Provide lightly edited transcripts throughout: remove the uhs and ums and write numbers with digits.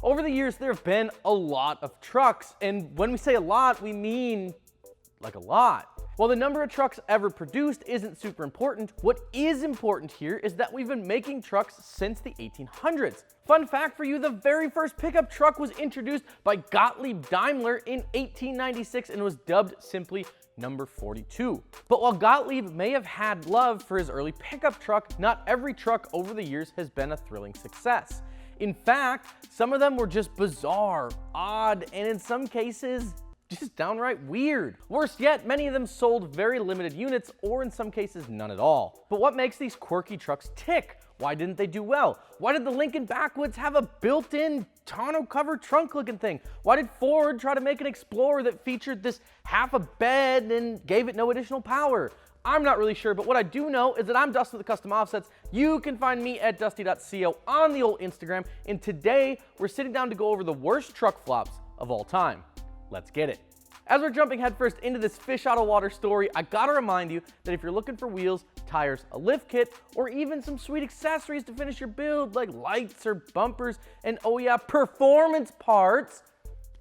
Over the years, there have been a lot of trucks, and when we say a lot, we mean like a lot. While the number of trucks ever produced isn't super important, what is important here is that we've been making trucks since the 1800s. Fun fact for you, the very first pickup truck was introduced by Gottlieb Daimler in 1896 and was dubbed simply number 42. But while Gottlieb may have had love for his early pickup truck, not every truck over the years has been a thrilling success. In fact, some of them were just bizarre, odd, and in some cases, just downright weird. Worse yet, many of them sold very limited units, or in some cases, none at all. But what makes these quirky trucks tick? Why didn't they do well? Why did the Lincoln Backwoods have a built-in tonneau cover trunk looking thing? Why did Ford try to make an Explorer that featured this half a bed and gave it no additional power? I'm not really sure, but what I do know is that I'm Dustin with the Custom Offsets. You can find me at dusty.co on the old Instagram, and today we're sitting down to go over the worst truck flops of all time. Let's get it. As we're jumping headfirst into this fish out of water story, I gotta remind you that if you're looking for wheels, tires, a lift kit, or even some sweet accessories to finish your build like lights or bumpers, and oh yeah, performance parts,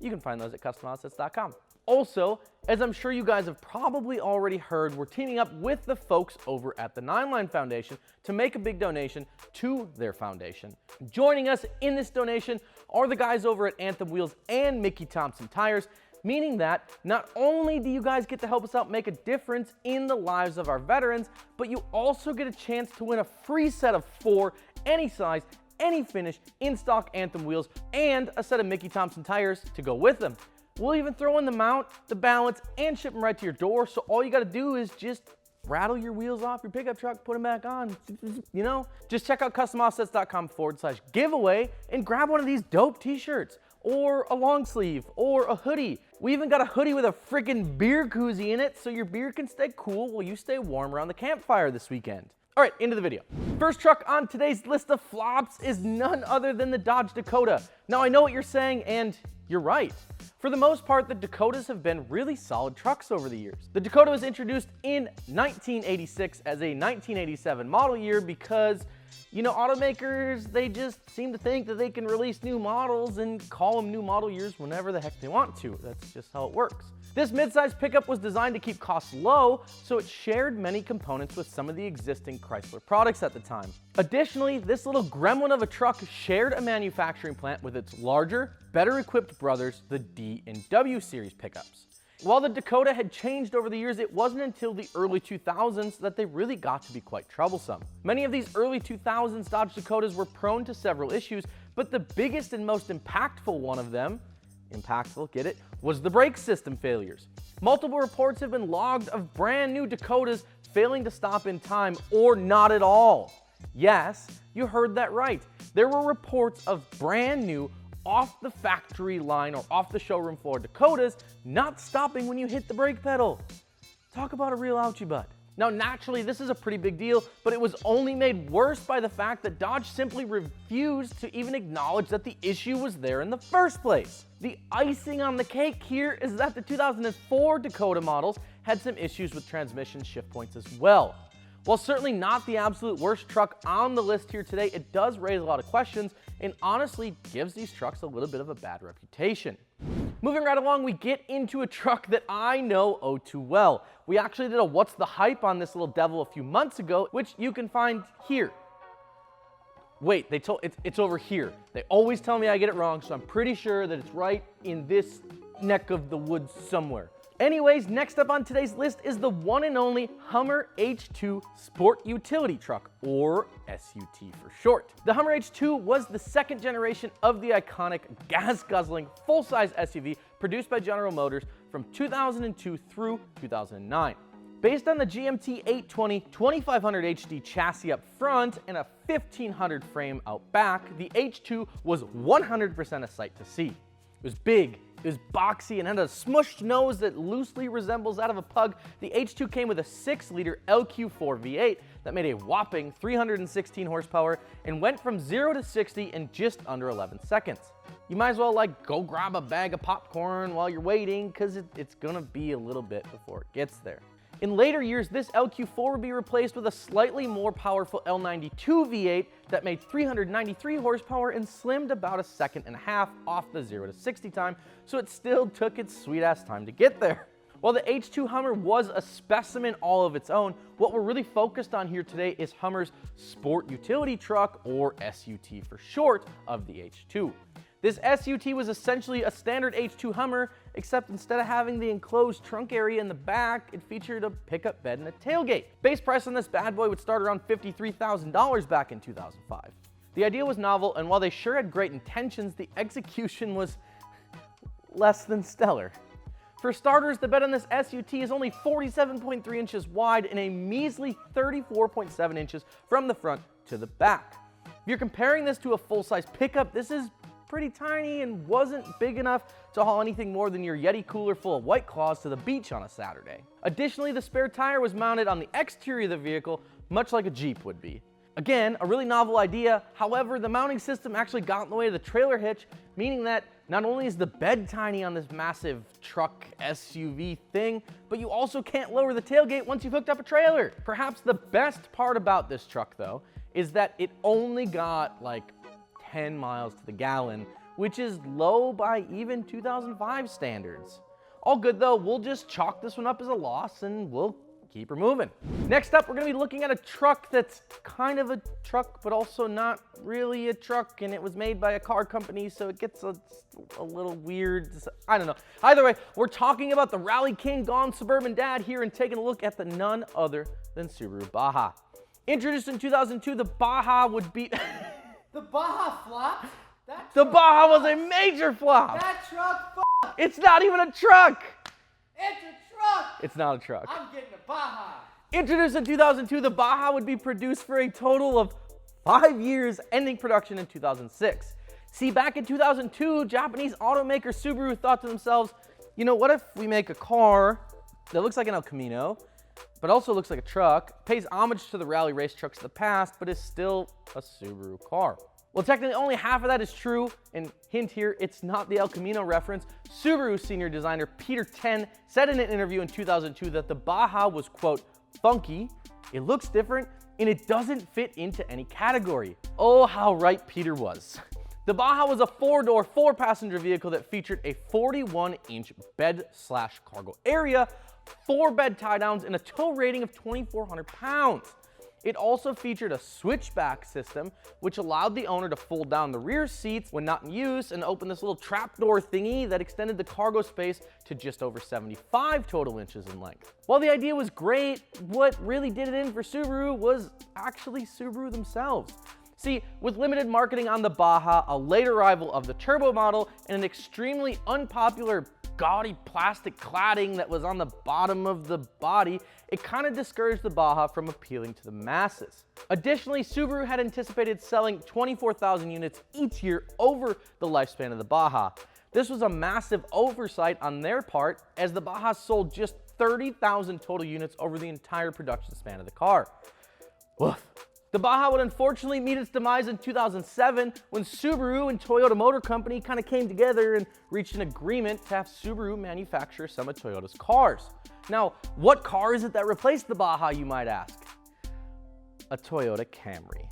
you can find those at customoffsets.com. Also, as I'm sure you guys have probably already heard, we're teaming up with the folks over at the 9line Foundation to make a big donation to their foundation. Joining us in this donation are the guys over at Anthem Wheels and Mickey Thompson Tires, meaning that not only do you guys get to help us out make a difference in the lives of our veterans, but you also get a chance to win a free set of 4, any size, any finish, in-stock Anthem wheels, and a set of Mickey Thompson tires to go with them. We'll even throw in the mount, the balance, and ship them right to your door, so all you gotta do is just rattle your wheels off your pickup truck, put them back on, you know? Just check out customoffsets.com/giveaway and grab one of these dope t-shirts, or a long sleeve, or a hoodie. We even got a hoodie with a freaking beer koozie in it, so your beer can stay cool while you stay warm around the campfire this weekend. All right, into the video. First truck on today's list of flops is none other than the Dodge Dakota. Now I know what you're saying, and you're right. For the most part, the Dakotas have been really solid trucks over the years. The Dakota was introduced in 1986 as a 1987 model year because, you know, automakers, they just seem to think that they can release new models and call them new model years whenever the heck they want to. That's just how it works. This midsize pickup was designed to keep costs low, so it shared many components with some of the existing Chrysler products at the time. Additionally, this little gremlin of a truck shared a manufacturing plant with its larger, better equipped brothers, the D and W series pickups. While the Dakota had changed over the years, it wasn't until the early 2000s that they really got to be quite troublesome. Many of these early 2000s Dodge Dakotas were prone to several issues, but the biggest and most impactful one of them, impactful, get it, was the brake system failures. Multiple reports have been logged of brand new Dakotas failing to stop in time or not at all. Yes, you heard that right. There were reports of brand new off the factory line or off the showroom floor Dakotas not stopping when you hit the brake pedal. Talk about a real ouchie butt. Now naturally this is a pretty big deal, but it was only made worse by the fact that Dodge simply refused to even acknowledge that the issue was there in the first place. The icing on the cake here is that the 2004 Dakota models had some issues with transmission shift points as well. While certainly not the absolute worst truck on the list here today, it does raise a lot of questions and honestly gives these trucks a little bit of a bad reputation. Moving right along, we get into a truck that I know oh too well. We actually did a What's the Hype on this little devil a few months ago, which you can find here. Wait, it's over here. They always tell me I get it wrong, so I'm pretty sure that it's right in this neck of the woods somewhere. Anyways, next up on today's list is the one and only Hummer H2 Sport Utility Truck, or SUT for short. The Hummer H2 was the second generation of the iconic gas-guzzling full-size SUV produced by General Motors from 2002 through 2009. Based on the GMT 820 2500 HD chassis up front and a 1500 frame out back, the H2 was 100% a sight to see. It was big, it was boxy, and had a smushed nose that loosely resembles that of a pug. The H2 came with a 6-liter LQ4 V8 that made a whopping 316 horsepower and went from 0 to 60 in just under 11 seconds. You might as well go grab a bag of popcorn while you're waiting, because it's gonna be a little bit before it gets there. In later years, this LQ4 would be replaced with a slightly more powerful L92 V8 that made 393 horsepower and slimmed about a second and a half off the 0 to 60 time, so it still took its sweet ass time to get there. While the H2 Hummer was a specimen all of its own, what we're really focused on here today is Hummer's Sport Utility Truck, or SUT for short, of the H2. This SUT was essentially a standard H2 Hummer, except instead of having the enclosed trunk area in the back, it featured a pickup bed and a tailgate. Base price on this bad boy would start around $53,000 back in 2005. The idea was novel, and while they sure had great intentions, the execution was less than stellar. For starters, the bed on this SUT is only 47.3 inches wide and a measly 34.7 inches from the front to the back. If you're comparing this to a full-size pickup, this is pretty tiny and wasn't big enough to haul anything more than your Yeti cooler full of White Claws to the beach on a Saturday. Additionally, the spare tire was mounted on the exterior of the vehicle, much like a Jeep would be. Again, a really novel idea. However, the mounting system actually got in the way of the trailer hitch, meaning that not only is the bed tiny on this massive truck SUV thing, but you also can't lower the tailgate once you've hooked up a trailer. Perhaps the best part about this truck, though, is that it only got like 10 miles to the gallon, which is low by even 2005 standards. All good though, we'll just chalk this one up as a loss and we'll keep her moving. Next up, we're gonna be looking at a truck that's kind of a truck, but also not really a truck, and it was made by a car company, so it gets a little weird. I don't know. Either way, we're talking about the Rally King gone suburban dad here and taking a look at the none other than Subaru Baja. Introduced in 2002, the Baja would be... The Baja flopped? The Baja was a major flop. That truck f***ed. It's not even a truck. It's a truck. It's not a truck. I'm getting a Baja. Introduced in 2002, the Baja would be produced for a total of 5 years, ending production in 2006. See, back in 2002, Japanese automaker Subaru thought to themselves, you know, what if we make a car that looks like an El Camino, but also looks like a truck, pays homage to the rally race trucks of the past, but is still a Subaru car. Well, technically only half of that is true, and hint here, it's not the El Camino reference. Subaru senior designer Peter Ten said in an interview in 2002 that the Baja was, quote, funky, it looks different, and it doesn't fit into any category. Oh, how right Peter was. The Baja was a 4-door, 4-passenger vehicle that featured a 41-inch bed/cargo area, 4 bed tie-downs, and a tow rating of 2,400 pounds. It also featured a switchback system, which allowed the owner to fold down the rear seats when not in use and open this little trapdoor thingy that extended the cargo space to just over 75 total inches in length. While the idea was great, what really did it in for Subaru was actually Subaru themselves. See, with limited marketing on the Baja, a late arrival of the turbo model, and an extremely unpopular gaudy plastic cladding that was on the bottom of the body, it kind of discouraged the Baja from appealing to the masses. Additionally, Subaru had anticipated selling 24,000 units each year over the lifespan of the Baja. This was a massive oversight on their part, as the Baja sold just 30,000 total units over the entire production span of the car. Woof. The Baja would unfortunately meet its demise in 2007 when Subaru and Toyota Motor Company kind of came together and reached an agreement to have Subaru manufacture some of Toyota's cars. Now, what car is it that replaced the Baja, you might ask? A Toyota Camry.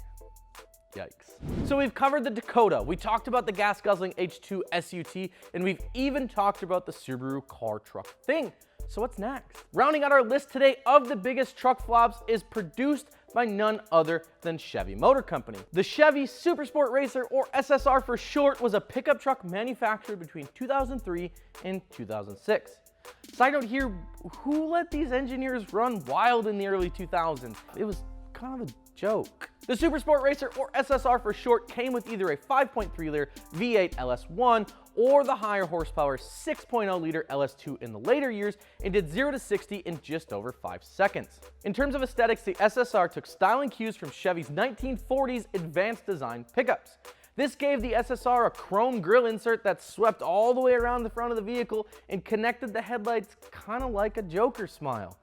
Yikes. So we've covered the Dakota, we talked about the gas-guzzling H2 SUT, and we've even talked about the Subaru car truck thing. So what's next? Rounding out our list today of the biggest truck flops is produced by none other than Chevy Motor Company. The Chevy Supersport Racer, or SSR for short, was a pickup truck manufactured between 2003 and 2006. Side note here, who let these engineers run wild in the early 2000s? It was kind of a joke. The Supersport Racer, or SSR for short, came with either a 5.3-liter V8 LS1 or the higher horsepower 6.0-liter LS2 in the later years, and did 0 to 60 in just over 5 seconds. In terms of aesthetics, the SSR took styling cues from Chevy's 1940s advanced design pickups. This gave the SSR a chrome grille insert that swept all the way around the front of the vehicle and connected the headlights kind of like a Joker smile.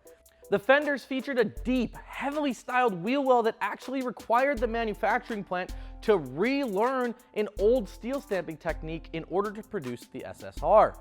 The fenders featured a deep, heavily styled wheel well that actually required the manufacturing plant to relearn an old steel stamping technique in order to produce the SSR.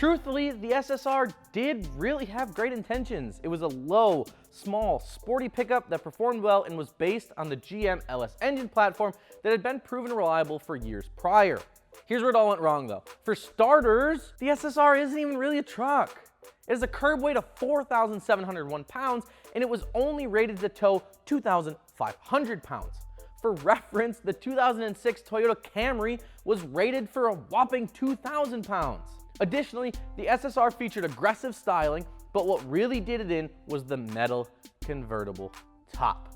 Truthfully, the SSR did really have great intentions. It was a low, small, sporty pickup that performed well and was based on the GM LS engine platform that had been proven reliable for years prior. Here's where it all went wrong though. For starters, the SSR isn't even really a truck. It has a curb weight of 4,701 pounds and it was only rated to tow 2,500 pounds. For reference, the 2006 Toyota Camry was rated for a whopping 2,000 pounds. Additionally, the SSR featured aggressive styling, but what really did it in was the metal convertible top.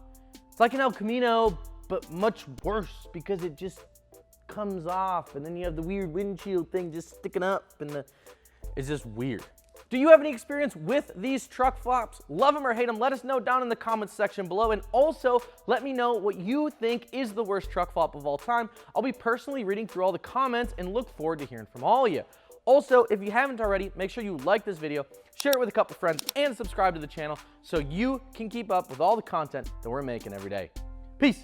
It's like an El Camino, but much worse because it just comes off and then you have the weird windshield thing just sticking up and it's just weird. Do you have any experience with these truck flops? Love them or hate them? Let us know down in the comments section below. And also let me know what you think is the worst truck flop of all time. I'll be personally reading through all the comments and look forward to hearing from all of you. Also, if you haven't already, make sure you like this video, share it with a couple friends, and subscribe to the channel so you can keep up with all the content that we're making every day. Peace.